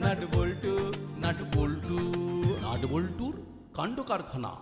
Nut বল্টু, nut বল্টু, nut বল্টুর কাণ্ড কারখানা।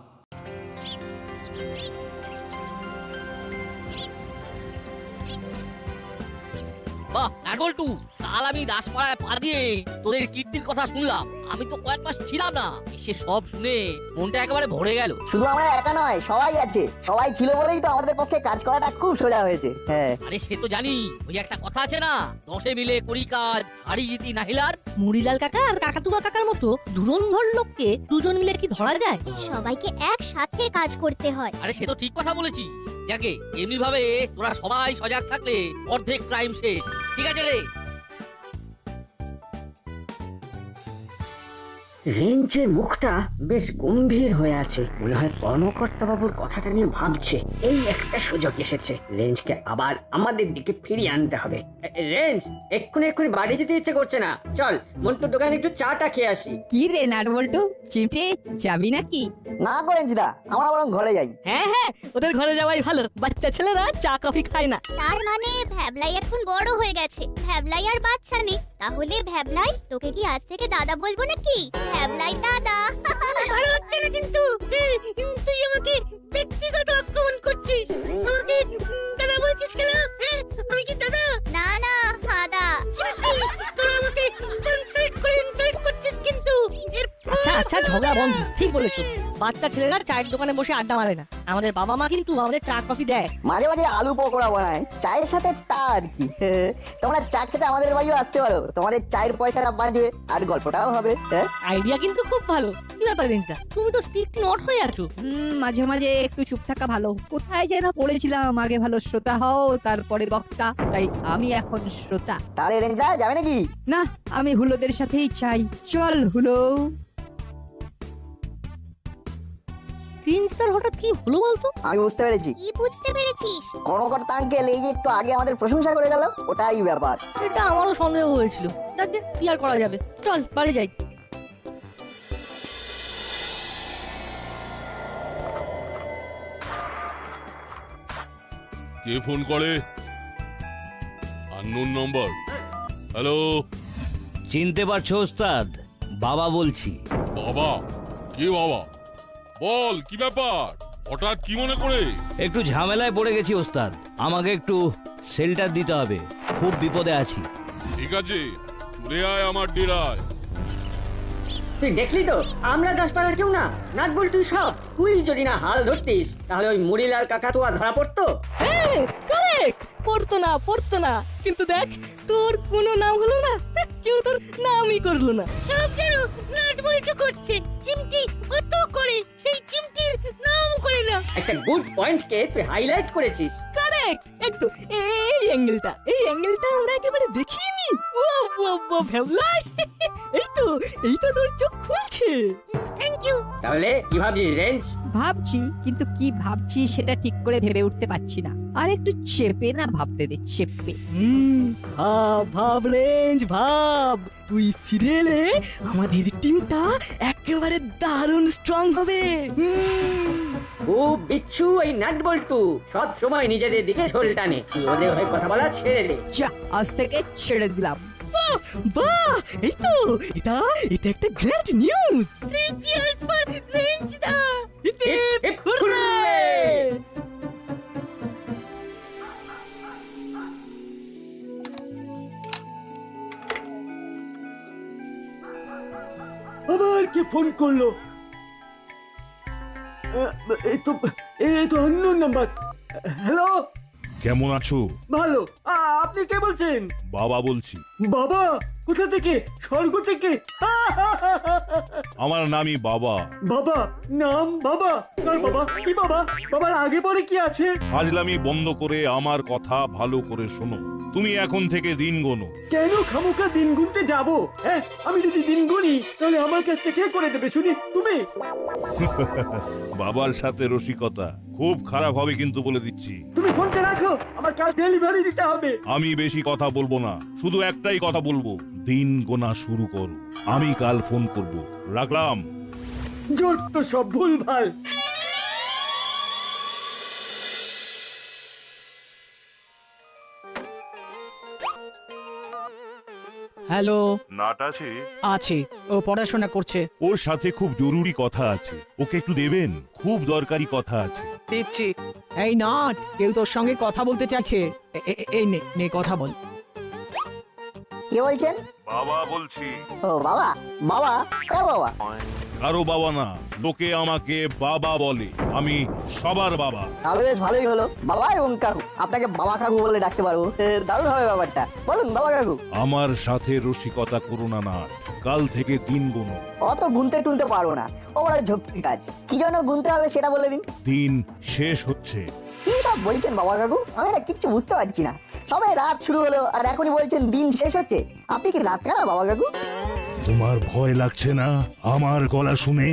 বাহ নাটবল্টু, কাল আমি দাসপাড়ায় পা দিয়ে তোদের কীর্তির কথা শুনলাম। আমি তো কয়েক মাস ছিলাম না, এসে সব শুনে মনটা একেবারে ভরে গেল। শুধু আমরা একা নয়, সবাই আছে। সবাই ছিল বলেই তো আমাদের পক্ষে কাজ করাটা খুব সোজা হয়েছে। হ্যাঁ আরে সে তো জানি, ওই একটা কথা আছে না, 10 মিলে করি কাজ, হারি জিতি নাহিলার। মুড়িলাল কাকা আর কাকাতুয়া কাকার মতো ধুরন্ধর লোককে দুজন মিলে কি ধরা যায়? সবাইকে একসাথে কাজ করতে হয়। আরে সে তো ঠিক কথা বলেছি। যাকে এমনি ভাবে তোরা সবাই সজাগ থাকলে অর্ধেক ক্রাইম শেষ। ঠিক আছে রে। রেঞ্জের মুখটা বেশ গম্ভীর হয়ে আছে, মনে হয় কর্মকর্তা বাবুর কথাটা নিয়ে ভাবছে। এই একটা সুযোগ এসেছে, রেঞ্জকে আবার আমাদের দিকে ফিরিয়ে আনতে হবে। রেঞ্জ, এক্ষুনি বাড়ি যেতে ইচ্ছে করছে না, চল মন্টুর দোকানে একটু চাটা খেয়ে আসি। কি রে নাটবল্টু, চিমটে যাবি নাকি? না করেন দা, আমরা বরং ঘরে যাই। হ্যাঁ হ্যাঁ, ওদের ঘরে যাওয়াই ভালো, বাচ্চা ছেলেরা চা কফি খায় না। তার মানে ভ্যাবলাই এখন বড় হয়ে গেছে, ভ্যাবলাই আর বাচ্চা নেই। তাহলে ভ্যাবলাই, তোকে কি আজ থেকে দাদা বলবো নাকি? ভ্যাবলাই দাদা। ভালো হচ্ছে না কিন্তু, তুই আমাকে ব্যক্তিগত আক্রমণ করছিস। আমাকে দাদা বলছিস কেন? আমি কি দাদা? না না হাদা। তোরা আমাকে ইনসাল্ট করছিস কিন্তু। আচ্ছা আচ্ছা, ঝগড়া বন্ধ। ঠিক বলেছো, বাচ্চা ছেলেরা চায়ের দোকানে বসে আড্ডা মারে না। আমাদের বাবা মা কিন্তু আমাদের চা কফি দেয়। মাঝে মাঝে আলু পকোড়া বানায় চায়ের সাথে, তা আর কি। তোমরা চা খেতে আমাদের বাড়িও আসতে পারো, তোমাদের চায়ের পয়সাটা বাঁচবে আর গল্পটাও হবে। আইডিয়া কিন্তু খুব ভালো। কি ব্যাপার রিন্টা, তুমি তো স্পিক নট হয়ে আছো। মাঝে মাঝে একটু চুপ থাকা ভালো। কোথায় যেন পড়েছিলাম, আগে ভালো শ্রোতা হও তারপরে বক্তা, তাই আমি এখন শ্রোতা। তাহলে রেঞ্জা যাবে নাকি? না, আমি হুলোদের সাথেই চাই। চল হুলো। রিন্টার হঠাৎ কি হলো বলতো? আমি বুঝতে পেরেছি। কি বুঝতে পেরেছিস? কর্মকর্তা আঙ্কেল এই যে একটু আগে আমাদের প্রশংসা করে গেল, ওটাই ব্যাপার। এটা আমারও সন্দেহ হয়েছিল। যাকে কি আর করা যাবে, চল বাড়ি যাই। কে ফোন করে? Unknown number. হ্যালো, চিনতে পারছো ওস্তাদ? বাবা বলছি। বাবা? কে বাবা? বল কি ব্যাপার, হঠাৎ কি মনে করে? একটু ঝামেলায় পড়ে গেছি ওস্তাদ, আমাকে একটু শেল্টার দিতে হবে, খুব বিপদে আছি। ঠিক আছে, চলে আয় আমার ডেরায়। তুই দেখলি তো, আমরা দাসপাড়ার কেউ না, নাটবল্টু সব। তুই যদি না হাল ধরতিস, তাহলে ওই মুড়িলাল কাকাতুয়া ধরা পড়তো। হ্যাঁ কারেক্ট, পড়তো না। কিন্তু দেখ, তোর কোনো নাম হলো না, কেউ তোর নামই করলো না। সব যেন নাটবল্টু করছে, চিমটি অত করে সেই চিমটির নাম করে না। একটা গুড পয়েন্টকে তুই হাইলাইট করেছিস। কারেক্ট, একটু এই অ্যাঙ্গেলটা আমরা একেবারে দেখিনি। বাহ ভ্যাবলাই, এই তো তোর চোখ খুলছে। Thank you. তাহলে কি ভাবছিস রেঞ্জ? ভাবছি, কিন্তু কি ভাবছি সেটা ঠিক করে ভেবে উঠতে পারছি না। আর একটু চেপে না ভাবতে দে, চেপে। ভাব রেঞ্জ, ভাব। তুই ফিরে এলে আমাদের টিমটা একেবারে দারুণ স্ট্রং হবে। ও বিচ্ছু, এই নাটবল্টু সব সময় নিজেদের দিকে ঝোল টানে। তুই ওদের হয়ে কথা বলা ছেড়ে দে। যা, আজ থেকে ছেড়ে দিলাম। বাহ, এই তো এটা একটা গ্রেট নিউজ। 3 চিয়ার্স ফর রেঞ্জ দা। হুররে! আবার কে ফোন করলো? এই তো অননোন নাম্বার। হ্যালো, কেমন আছো? ভালো। আপনি কে বলছেন? বাবা বলছি। বাবা? কোথা থেকে? স্বর্গ থেকে? আমার নামই বাবা। বাবা? নাম বাবা? কার বাবা? কি বাবা? বাবার আগে পরে কি আছে? ফাজলামি বন্ধ করে আমার কথা ভালো করে শোনো। তুমি এখন থেকে দিন গোনো। কেন খামোখা দিন গুনতে যাব? হ্যাঁ, আমি যদি দিন গুনি তাহলে আমার কাজটা কে করে দেবে শুনি? তুমি? বাবার সাথে রসিকতা খুব খারাপ হবে কিন্তু বলে দিচ্ছি। তুমি ফোনটা রাখো, আমার কাল ডেলিভারি দিতে হবে। আমি বেশি কথা বলবো না, শুধু একটাই কথা বলবো, দিন গোনা শুরু করো। আমি কাল ফোন করব। রাখলাম। জোর তো সব ভুলভাল। হ্যালো, নাট আছে? আছে, ও পড়াশোনা করছে। ওর সাথে খুব জরুরি কথা আছে, ওকে একটু দেবেন, খুব দরকারি কথা আছে। দিচ্ছি। এই নাট, কেউ তোর সঙ্গে কথা বলতে চাইছে। এই নে নে কথা বল। কে বলছেন? বাবা বলছি। ও বাবা, বাবা কার বাবা? কারো বাবা না, লোকে আমাকে বাবা বলে, আমি সবার বাবা। তাহলে বেশ ভালোই হলো, বাবা এবং কাকু, আপনাকে বাবা কাকু বলে ডাকতে পারবো। দারুণ হবে ব্যাপারটা। বলুন বাবা কাকু। আমার সাথে রসিকতা করো না নাট, কাল থেকে দিন গুনো। অত গুনতে টুনতে পারবো না, ও বড় ঝক্কির কাজ। কি জন্য গুনতে হবে সেটা বলে দিন। দিন শেষ হচ্ছে। কি সব বলছেন বাবা কাকু? আমি না কিচ্ছু বুঝতে পারছি না। সবে রাত শুরু হলো আর এখনই বলছেন দিন শেষ হচ্ছে। আপনি কি রাত কানা বাবা কাকু? তোমার ভয় লাগছে না আমার গলা শুনে?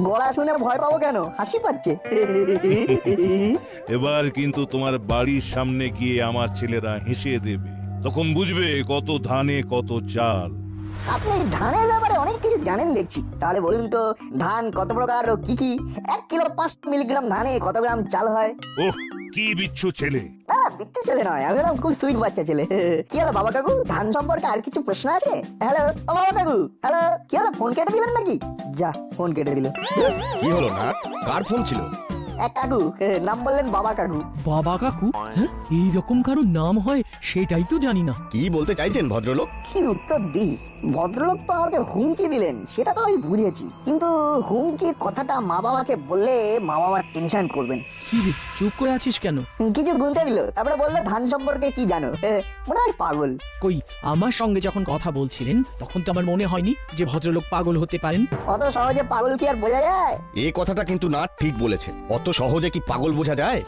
গলা শুনে ভয় পাবো কেন? হাসি পাচ্ছে। এবার কিন্তু তোমার বাড়ির সামনে গিয়ে আমার ছেলেরা হেসে দেবে, তখন বুঝবে কত ধানে কত চাল। আপনি ধানের ব্যাপারে অনেক কিছু জানেন দেখছি। তাহলে বলুন তো, ধান কত প্রকার ও কি কি? 1 কিলো 5 মিলিগ্রাম ধানে কত গ্রাম চাল হয়? ওহ, কি বিচ্ছু ছেলে! বিট্টু ছেলে নয়, আমি খুব সুইট বাচ্চা ছেলে। কি হলো বাবা কাকু, ধান সম্পর্কে আর কিছু প্রশ্ন আছে? হ্যালো বাবা কাকু, হ্যালো, কি হলো, ফোন কেটে দিলেন নাকি? যা, ফোন কেটে দিল। কি হলো না, কার ফোন ছিল? এক কাকু, নাম বললেন বাবা কাকু। বাবা কাকু? হ্যাঁ, এই রকম কারো নাম হয় সেটাই তো জানি না। কি বলতে চাইছেন ভদ্রলোক? কি উত্তর দি? ভদ্রলোক তো আমাকে হুমকি দিলেন, সেটা তো আমি বুঝেছি, কিন্তু হুমকির কথাটা মা বাবাকে বললে মা বাবা টেনশন করবেন। কি রে, চুপ করে আছিস কেন? কিছু গুনতে দিল, তারপরে বললো ধান সম্পর্কে কি জানো। মনে হয় পাগল। কই, আমার সঙ্গে যখন কথা বলছিলেন তখন তো আমার মনে হয়নি যে ভদ্রলোক পাগল হতে পারেন। অত সহজে পাগল কি আর বোঝা যায়? এই কথাটা কিন্তু না ঠিক বলেছে। অত সহজে কি পাগল বোঝা যায়?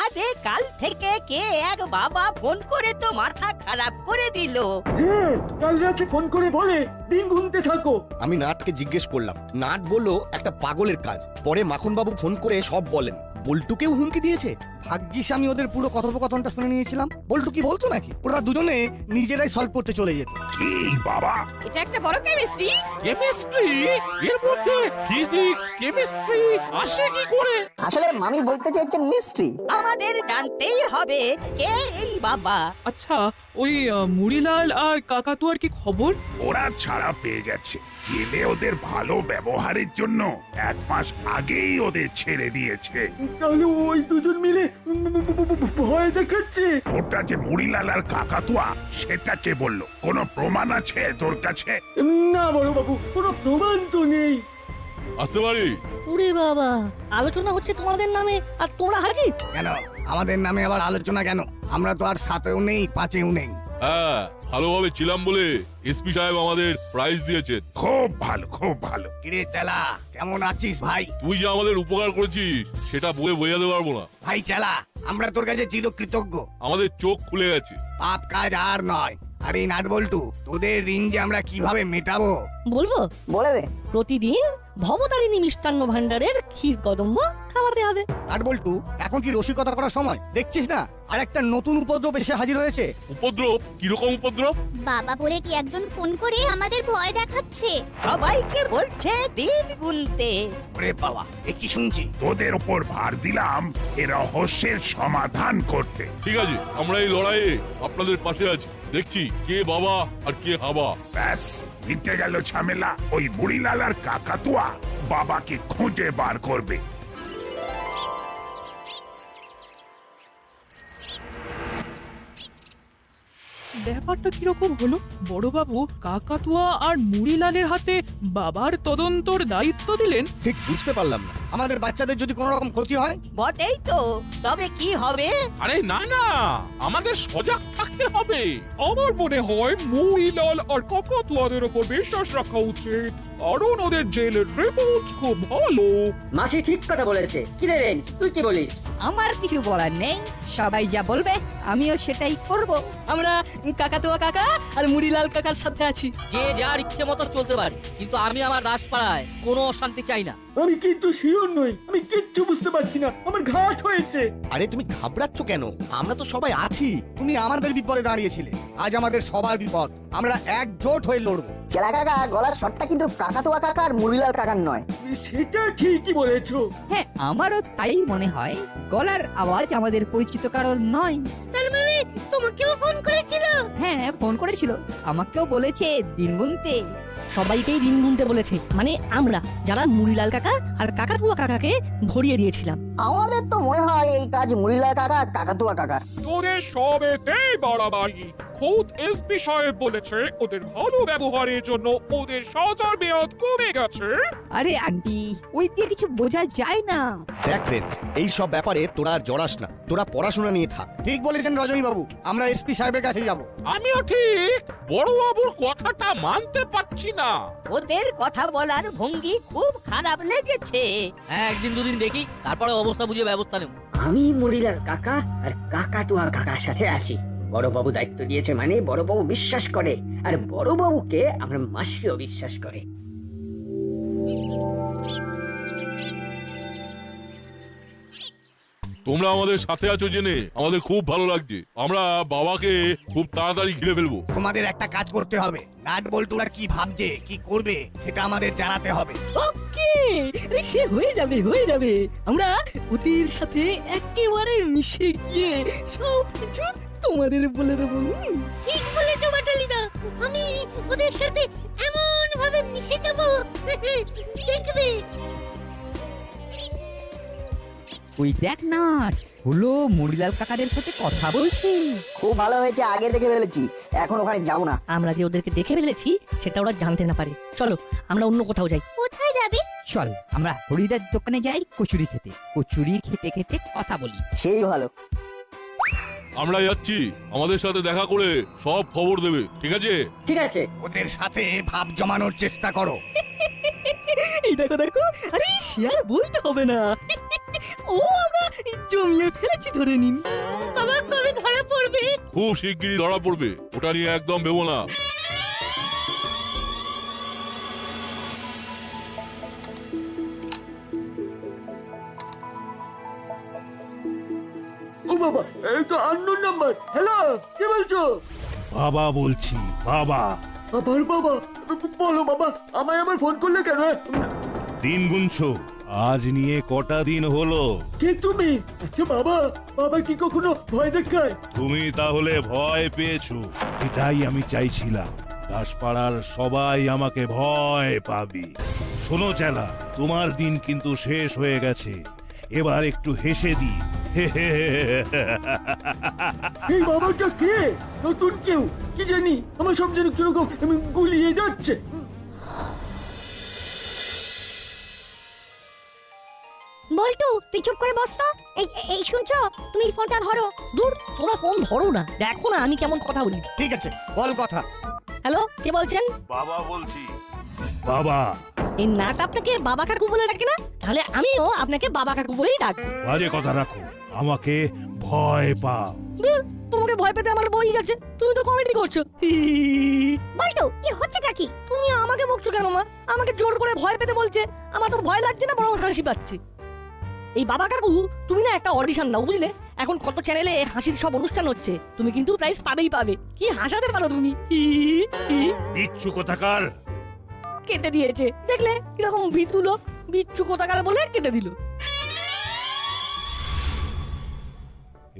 আরে কাল থেকে কে এক বাবা ফোন করে তো মাথা খারাপ করে দিল। হ্যাঁ, কাল রাতে ফোন করে বলে দিন গুনতে থাকো। আমি নাটকে জিজ্ঞেস করলাম, নাট বললো একটা পাগলের কাজ। পরে মাখন বাবু ফোন করে সব বলেন। বল্টুকেও হুমকি দিয়েছে। ভাগ্যিস আমি ওদের পুরো কথোপকথনটা শুনে নিয়েছিলাম। বল্টু কি বলতো নাকি ওরা দুজনে নিজেরাই সলভ করতে চলে যেত। কি বাবা, এটা একটা বড় কেমিস্ট্রি। কেমিস্ট্রি? এর মধ্যে ফিজিক্স, কেমিস্ট্রি আসে কি করে? আসলে মামি বলতে চাইছেন মিস্ট্রি। আমাদের জানতেই হবে কে এই বাবা। আচ্ছা, ওই মুড়িলাল আর কাকাতুয়ার কি খবর? ওরা ছাড়া পেয়ে গেছে। জেলে ওদের ভালো ব্যবহারের জন্য 1 মাস আগেই ওদের ছেড়ে দিয়েছে। তাহলে ওই দুজন মিলে ভয় দেখাচ্ছে। ওটা যে মুড়িলাল আর কাকাতুয়া, সেটা কে বললো? কোনো প্রমাণ আছে তোর কাছে? না বড় বাবু, কোনো প্রমাণ তো নেই। আসতে পারি? ওরে বাবা, আলোচনা হচ্ছে তোমাদের নামে আর তোমরা হাজির? কেন আমাদের নামে আবার আলোচনা কেন? আমরা তো আর 7এও নেই 5এও নেই। হ্যাঁ, ভালোভাবে ছিলাম বলে এসপি সাহেব আমাদের প্রাইজ দিয়েছেন। খুব ভালো, খুব ভালো। কিরে চালা, কেমন আছিস ভাই? তুই যে আমাদের উপকার করেছিস সেটা বলে বোঝাতে পারবো না। ভাই চালা, আমরা তোর কাছে চিরকৃতজ্ঞ। আমাদের চোখ খুলে গেছে। পাপ কাজ আর নয়। আরে নাট বল্টু, তোদের ঋণ যে আমরা কিভাবে মেটাবো বলবো? বলে দে। প্রতিদিন ভবতারিণী মিষ্টান্ন ভান্ডারের ক্ষীর কদম্ব খাওয়াতে হবে। নাট বল্টু, এখন কি রসিকতা করার সময়? দেখছিস না আর একটা নতুন উপদ্রব এসে হাজির হয়েছে। উপদ্রব? কিরকম উপদ্রব? বাবা বলে কি একজন ফোন করে আমাদের ভয় দেখাচ্ছে। সবাইকে বলছে দিন গুনতে। ওরে বাবা, এ কি শুনছি? তোদের উপর ভার দিলাম এ রহস্যের সমাধান করতে। ঠিক আছে, আমরা এই লড়াইয়ে আপনাদের পাশে আছি। দেখছি কে বাবা আর কে হাবা। ব্যাস, মিটে গেল ঝামেলা। ওই মুড়িলাল আর কাকাতুয়া বাবাকে খুঁজে বার করবে। ব্যাপারটা কিরকম হলো? বড়বাবু কাকাতুয়া আর মুড়িলালের হাতে বাবার তদন্তর দায়িত্ব দিলেন? ঠিক বুঝতে পারলাম না। আমাদের বাচ্চাদের যদি কোনো রকম ক্ষতি হয়? বটেই তো, তবে কি হবে? আরে না না, আমাদের সজাগ থাকতে হবে। আমার মনে হয় মুড়িলাল আর কাকাতুয়াদের উপর বিশ্বাস রাখা উচিত, কারণ ওদের জেলের রিপোর্ট খুব ভালো। মাসি ঠিক কথা বলেছে। কি রে রেঞ্জ, তুই কি বলিস? আমার কিছু বলার নেই, সবাই যা বলবে আমিও সেটাই করব। আমরা কাকাতুয়া কাকা আর মুড়িলাল কাকার সাথে আছি। যে যার ইচ্ছে মতো চলতে পারে, কিন্তু আমি আমার দাসপাড়ায় কোনো অশান্তি চাই না। আমি কিন্তু শিওর নই, আমি কিচ্ছু বুঝতে পারছি না, আমার ঘাট হয়েছে। আরে তুমি ঘাবড়াচ্ছ কেন? আমরা তো সবাই আছি। তুমি আমাদের বিপদে দাঁড়িয়েছিলে, আজ আমাদের সবার বিপদ। আমরা একজোট হয়ে লড়বো। চেলা কাকা, গলার শটটা কিন্তু কাকাতুয়া কাকা আর মুড়িলাল কাকার নয়। সেটা ঠিকই বলেছো। হ্যাঁ, আমারও তাই মনে হয়। গলার আওয়াজ আমাদের পরিচিত কারোর নয়। তার মানে তোমাকেও ফোন করেছিল? হ্যাঁ, ফোন করেছিল, আমাকেও বলেছে দিন গুনতে। সবাইকেই দিন গুনতে বলেছে, মানে আমরা যারা মুড়িলাল কাকা আর কাকাতুয়া কাকাকে ধরিয়ে দিয়েছিলাম। আমাদের তো মনে হয় এই কাজ মুড়িলাল কাকা আর কাকাতুয়া কাকার। তোদের সবেতেই বাড়াবাড়ি। খোদ এসপি সাহেব বলেছে ওদের ভালো ব্যবহারের জন্য ওদের সাজার মেয়াদ কমে গেছে। আরে আন্টি, ওই দিয়ে কিছু বোঝা যায় না। দেখ রেঞ্জ, এই সব ব্যাপারে তোরা আর জড়াস না, তোরা পড়াশোনা নিয়ে থাক। ঠিক বলেছেন রজনী বাবু, আমরা এসপি সাহেবের কাছে যাব। আমিও ঠিক বড়বাবুর কথাটা মানতে পারছি না। ওদের কথা বলার ভঙ্গি খুব খারাপ লেগেছে। হ্যাঁ, একদিন দুদিন দেখি, তারপরে অবস্থা বুঝে ব্যবস্থা নেব। আমি মুড়িলাল কাকা আর কাকাতুয়া কাকার সাথে আছি। বড়বাবু দায়িত্ব দিয়েছে মানে বড়বাবু বিশ্বাস করে, আর বড়বাবুকে আমার মাসিও বিশ্বাস করে। তোমরা আমাদের সাথে আছো জেনে আমাদের খুব ভালো লাগছে। আমরা বাবাকে খুব তাড়াতাড়ি ঘিরে ফেলবো। তোমাদের একটা কাজ করতে হবে, নাট বল্টুরা কি ভাবছে, কি করবে, সেটা আমাদের জানাতে হবে। ওকে, সে হয়ে যাবে হয়ে যাবে। আমরা ওদের সাথে একেবারে মিশে গিয়ে সবকিছু তোমাদের বলে দেবো। ঠিক বলেছো বাটালিদা, আমি ওদের সাথে এমন ভাবে মিশে যাব, দেখবে। ওই দেখ না, হলো মুড়িলাল কাকাদের সাথে কথা বলছি। খুব ভালো হয়েছে, আগে দেখে ফেলেছি, এখন ওখানে যাবো না। আমরা যে ওদেরকে দেখে ফেলেছি সেটা ওরা জানতে না পারে। চলো আমরা অন্য কোথাও যাই। কোথায় যাবে? চল আমরা হরিদার দোকানে যাই কচুরি খেতে। কচুরি খেতে খেতে কথা বলি। সেই ভালো। আমরা যাচ্ছি, আমাদের সাথে দেখা করে সব খবর দেবে, ঠিক আছে? ঠিক আছে। ওদের সাথে ভাব জমানোর চেষ্টা করো। এই দেখো দেখো, আরে সে আর বলতে হবে না, ও আমরা জমিয়ে ফেলেছি ধরে নিন। বাবা কবে ধরা পড়বে? খুব শিগগিরই ধরা পড়বে, ওটা নিয়ে একদম ভেবো না। ও বাবা, এই তো আননোন নাম্বার। হ্যালো, কে বলছো? বাবা বলছি, বাবা। আবার বাবা? বলো বাবা, আমায় আবার ফোন করলে কেন? দিন গুনছো, আজ নিয়ে কটা দিন হলো? কে তুমি? আচ্ছা বাবা, বাবা কি কখনো ভয় দেখায়? তুমি তাহলে ভয় পেয়েছো, এটাই আমি চাইছিলাম। দাসপাড়ার সবাই আমাকে ভয় পাবে। শোনো চেলা, তোমার দিন কিন্তু শেষ হয়ে গেছে, এবার একটু হেসে দি। এই বাবাটা কে? নতুন কেউ কি জানি, আমার সব যেন কিরকম গুলিয়ে যাচ্ছে। বল্টু, তুই চুপ করে বস তো। এই শুনছো, তুমি ফোনটা ধরো। দূর, তোমরা ফোন ধরো না, দেখো না আমি কেমন কথা বলি। ঠিক আছে, বল কথা। হ্যালো, কে বলছেন? বাবা বলছি। বাবা। এই নাট আপনাকে বাবা কাকু বলে ডাকে না? তাহলে আমিও আপনাকে বাবা কাকু বলেই ডাকবো। বাজে কথা রাখো, আমাকে ভয় পাও। দূর, তোমাকে ভয় পেতে আমার বই গেছে, তুমি তো কমেডি করছো। বল্টু, কি হচ্ছেটা কি? তুমি আমাকে বকছো কেন মা? আমাকে জোর করে ভয় পেতে বলছে, আমার তো ভয় লাগছে না, বরং হাসি পাচ্ছে। এই বাবা কাকু, তুমি না একটা অডিশন দাও, বুঝলে? এখন কত চ্যানেলে হাসির সব অনুষ্ঠান হচ্ছে, তুমি কিন্তু প্রাইজ পাবেই পাবে। কি হাসাতে পারো তুমি। বিচ্ছু কোথাকার। কেটে দিয়েছে, দেখলে কিরকম ভীতু লোক। বিচ্ছু কোথাকার বলে কেটে দিল।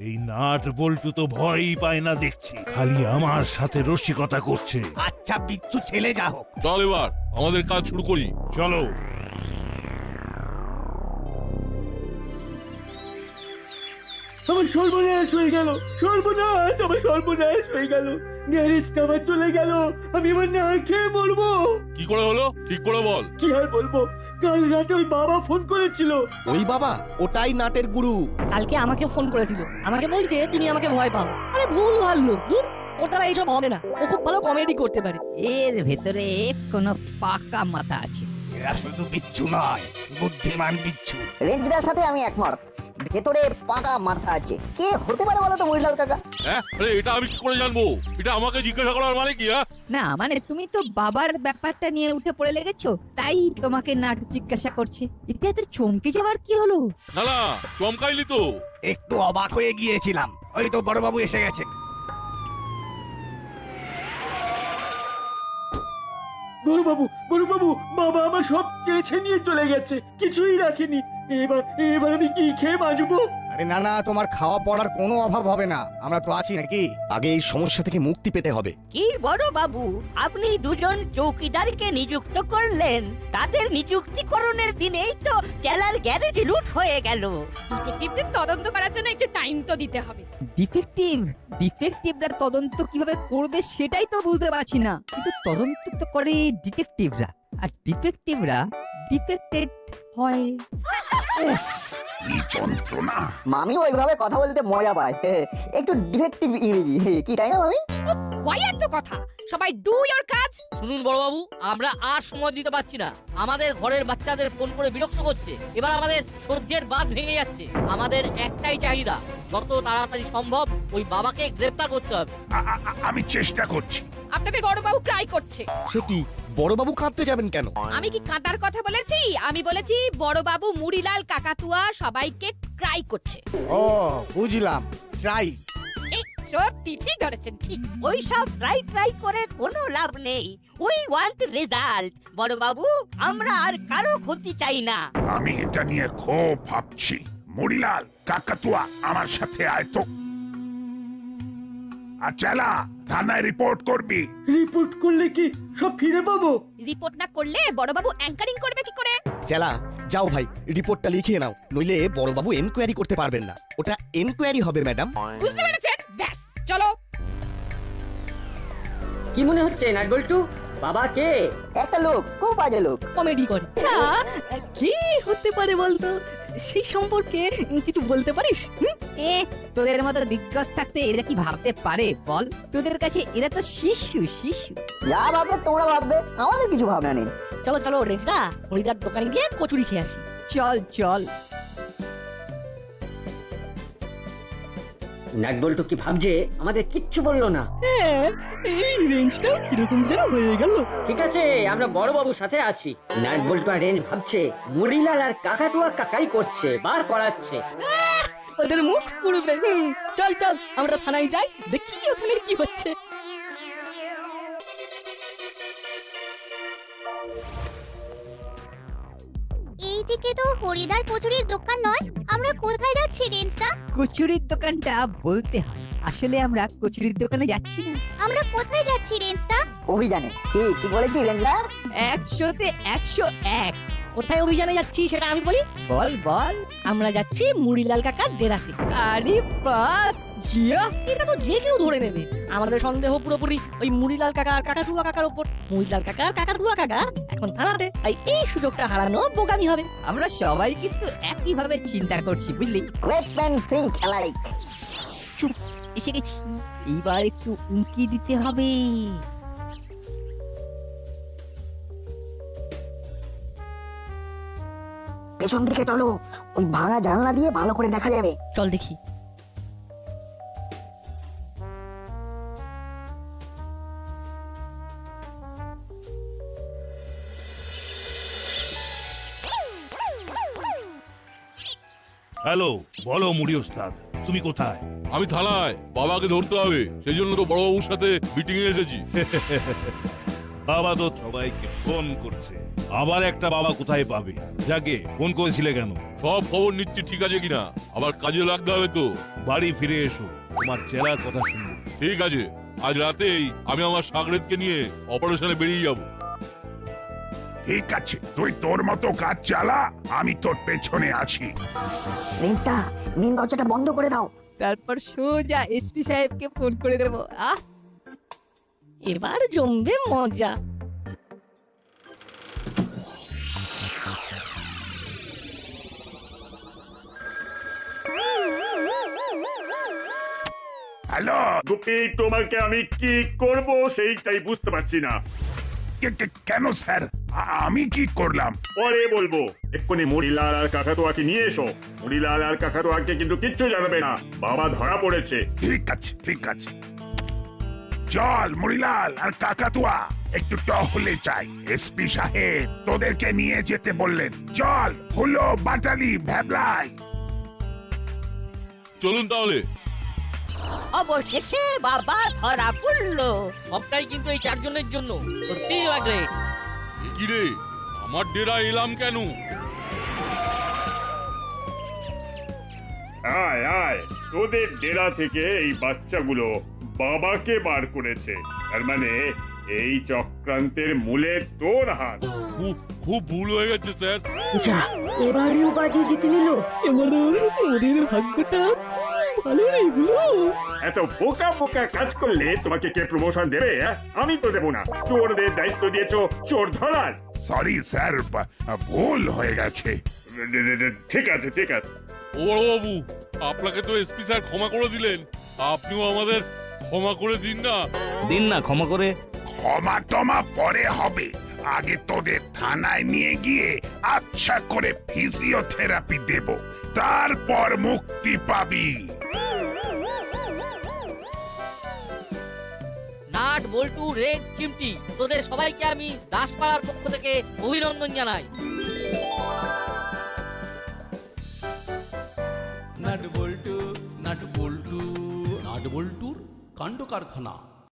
এই নাট বল্টু তো ভয়ই পায় না দেখছি, খালি আমার সাথে রসিকতা করছে। আচ্ছা বিচ্ছু, ছেলে যা হোক, চল এবার আমাদের কাজ শুরু করি। চলো। আমার সর্বনাশ হয়ে গেল, সর্বনাশ, আমার সর্বনাশ হয়ে গেল। গ্যারেজটা আমার চলে গেল, আমি এবার না খেয়ে মরবো। কি করে হলো, ঠিক করে বল। কি আর বলবো, কাল রাতে ওই বাবা ফোন করেছিল। ওই বাবা? ওটাই নাটের গুরু। কালকে আমাকে ফোন করেছিল, আমাকে বলছে তুমি আমাকে ভয় পাও। আরে ভুল ভাল্লো, দূর, ওর দ্বারা এইসব হবে না। ও খুব ভালো কমেডি করতে পারে। এর ভেতরে কোনো পাকা মাথা আছে। এরা শুধু বিচ্ছু নয়, বুদ্ধিমান বিচ্ছু। রেঞ্জদার সাথে আমি একমত। ভেতরে পাকা মাথা আছে। কে হতে পারে বলো তো মরিলাল কাকা? হ্যাঁ, আরে এটা আমি কি করে জানবো? এটা আমাকে জিজ্ঞাসা করার মানে কি? হ্যাঁ, না মানে তুমি তো বাবার ব্যাপারটা নিয়ে উঠে পড়ে লেগেছো, তাই তোমাকে নাট জিজ্ঞাসা করছে। এতে এত চমকে যাবার কি হলো? না না, চমকাইলি তো। একটু অবাক হয়ে গিয়েছিলাম, ওই তো বড়বাবু এসে গেছে। বড়বাবু, বাবা আমার সব চেয়েছে নিয়ে চলে গেছে, কিছুই রাখেনি। এবার আমি কি খেয়ে বাঁচবো? আরে না না, তোমার খাওয়া পড়ার কোনো অভাব হবে না, আমরা তো আছি নাকি। আগে এই সমস্যা থেকে মুক্তি পেতে হবে। কি বড় বাবু, আপনি দুজন চৌকিদারকে নিযুক্ত করলেন, তাদের নিযুক্তিকরণের দিনেই তো চেলার গ্যারেজ লুট হয়ে গেল। ডিটেকটিভদের তদন্ত করার জন্য একটু টাইম তো দিতে হবে। ডিটেকটিভরা তদন্ত কিভাবে করবে সেটাই তো বুঝতে পারছি না। কিন্তু তদন্ত তো করে ডিটেকটিভরা, আর ডিফেক্টিভরা ডিফেক্টেড হয়। কি যন্ত্রণা! মামি ওইভাবে কথা বলতে মজা পায়, একটু ডিফেক্টিভ ইংরেজি, কি তাই না মামি? ওয়াই এত কথা, সবাই ডু ইওর কাজ। শুনুন বড়বাবু, আমরা আর সময় দিতে পারছি না। আমাদের ঘরের বাচ্চাদের ফোন করে বিরক্ত করছে। এবার আমাদের সহ্যের বাঁধ ভেঙে যাচ্ছে। আমাদের একটাই চাহিদা, যত তাড়াতাড়ি সম্ভব ওই বাবাকে গ্রেফতার করতে হবে। আমি চেষ্টা করছি। আপনাদের বড়বাবু ক্রাই করছে। সে কি, বড়বাবু কাঁদতে যাবেন কেন? আমি কি কাঁদার কথা বলেছি? আমি বলেছি বড়বাবু মুড়িলাল কাকাতুয়া সবাইকে ক্রাই করছে। ও বুঝলাম, ট্রাই। সত্যি ঠিক ধরেছেন, ঠিক। ওই সব ট্রাই করে কোনো লাভ নেই। We want result. বড় বাবু, আমরা আর কারো ক্ষতি চাই না। আমি এটা নিয়ে খুব ভাবছি। মুড়িলাল, কাকাতুয়া, আমার সাথে আয় তো। আচ্ছা, থানায় রিপোর্ট করবি। রিপোর্ট করলে কি সব ফিরে পাবো? রিপোর্ট না করলে বড়বাবু অ্যাঙ্কারিং করবে কি করে? চেলা, যাও ভাই, রিপোর্টটা লিখিয়ে নাও, নইলে বড়বাবু এনকোয়ারি করতে পারবেন না। ওটা এনকোয়ারি হবে ম্যাডাম। বুঝতে পেরেছেন? ব্যাস, চলো। কি মনে হচ্ছে নাটবল্টু, বাবা কে? একটা লোক, খুব বাজে লোক, কমেডি করে। আচ্ছা, কে হতে পারে বলতো? সেই সম্পর্কে কিছু বলতে পারিস? তোদের মতো দিগ্গজ থাকতে এরা কি ভাবতে পারে বল? তোদের কাছে এরা তো শিশু। যা ভাববে তোমরা ভাববে, আমাদের কিছু ভাবনা নেই। চলো রেজদা, হরিদার দোকানে গিয়ে কচুরি খেয়ে আসি। চল। নাটবল্টু কি ভাবছে আমাদের কিচ্ছু বললো না? এই রেঞ্জটা কিরকম যেন হয়ে গেল। ঠিক আছে, আমরা বড়বাবুর সাথে আছি। নাটবল্টু আর রেঞ্জ ভাবছে মুড়িলাল আর কাকাতুয়া কাকাই করছে বা করাচ্ছে। ওদের মুখ পুরবে। চল আমরা থানায় যাই, দেখি ওখানে কি হচ্ছে। এইদিকে তো হরিদার কচুরির দোকান নয়, আমরা কোথায় যাচ্ছি রেঞ্জদা? কচুরির দোকানটা বলতে হয়, আসলে আমরা কচুরির দোকানে যাচ্ছি না। আমরা কোথায় যাচ্ছি রেঞ্জদা? অভিযানে। কি বলেছি রেঞ্জদা? 100-তে 101। কোথায় অভিযানে যাচ্ছি সেটা আমি বলি। বল। আমরা যাচ্ছি মুড়িলাল কাকার ডেরাতে। আরে বাস, জিয়া, এটা তো যে কেউ ধরে নেবে। আমাদের সন্দেহ পুরোপুরি ওই মুড়িলাল কাকা আর কাকাতুয়া কাকার উপর। মুড়িলাল কাকা আর কাকাতুয়া কাকা এখন থানাতে, তাই এই সুযোগটা হারানো বোকামি হবে। আমরা সবাই কিন্তু একইভাবে চিন্তা করছি, বুঝলি? Great man think alike. চুপ, এসে গেছি। এইবার একটু উঁকি দিতে হবে। পেছন দিকে চলো, ওই ভাঙা জানলা দিয়ে ভালো করে দেখা যাবে। চল দেখি। হ্যালো, বলো মুড়ি ওস্তাদ, তুমি কোথায়? আমি থানায়, বাবাকে ধরতে হবে, সেই জন্য তো বড়বাবুর সাথে মিটিং এ এসেছি। বাবা তো সবাইকে ফোন করছে, আবার একটা বাবা কোথায় পাবে? যাকে ফোন করেছিলে কেন? সব খবর নিচ্ছি ঠিক আছে কিনা, আবার কাজে লাগতে হবে তো। বাড়ি ফিরে এসো, তোমার চেলার কথা শুনবো। ঠিক আছে, আজ রাতেই আমি আমার সাগরেদকে নিয়ে অপারেশনে বেরিয়ে যাব। ঠিক আছে, তুই তোর মতো কাজ চালা, আমি তোর পেছনে আছি। রেঞ্জদা, মেন দরজাটা বন্ধ করে দাও। তারপর সোজা এসপি সাহেবকে ফোন করে দেবো। এবার জমবে মজা। হ্যালো গোপী, তোমাকে আমি কি করব সেইটাই বুঝতে পারছি না। কেন স্যার, আমি কি করলাম? পরে বলবো। এক্ষুনি মুড়িলাল আর কাকাতুয়াকে নিয়ে এসো। মুড়িলাল আর কাকাতুয়াকে কিন্তু কিচ্ছু জানাবে না, বাবা ধরা পড়েছে। ঠিক আছে ঠিক আছে। চল মুড়িলাল আর কাকাতুয়া, একটু টহলে চাই। এসপি সাহেব তোদেরকে নিয়ে যেতে বললেন। চল হলো বাটালি ভ্যাবলাই। চলুন তাহলে। অবশেষে বাবা ধরা পড়লো। সবটাই কিন্তু এই চারজনের জন্য। সত্যি লাগে। কি রে, আমার ডেরা এলাম কেন? আয় আয়, তোদের ডেরা থেকে এই বাচ্চাগুলো বাবাকে বার করেছে। তার মানে এই চক্রান্তের মূলে তোর হাত। খুব ভুল হয়ে গেছে স্যার। যা, এবারেও বাজি জিতে নিল। এবারে ওদের ভাগ্যটা ভালো নেই গুলো। এত বোকা বোকা কাজ করলে তোমাকে কে প্রমোশন দেবে? আমি তো দেবো না। চোরদের দায়িত্ব দিয়েছো চোর ধরার। সরি স্যার, ভুল হয়ে গেছে। ঠিক আছে ঠিক আছে। ও বাবু, আপনাকে তো এসপি স্যার ক্ষমা করে দিলেন, আপনিও আমাদের ক্ষমা করে দিন না। দিন না ক্ষমা করে। ক্ষমা টমা পরে হবে, আগে তোদের থানায় নিয়ে গিয়ে আচ্ছা করে ফিজিওথেরাপি দেব, তারপর মুক্তি পাবি। নাট, বল্টু, রেড, চিমটি, তোদের সবাইকে আমি দাসপাড়ার পক্ষ থেকে অভিনন্দন জানাই। নাট বল্টু, নাট বল্টু, নাট বল্টুর কাণ্ড কারখানা।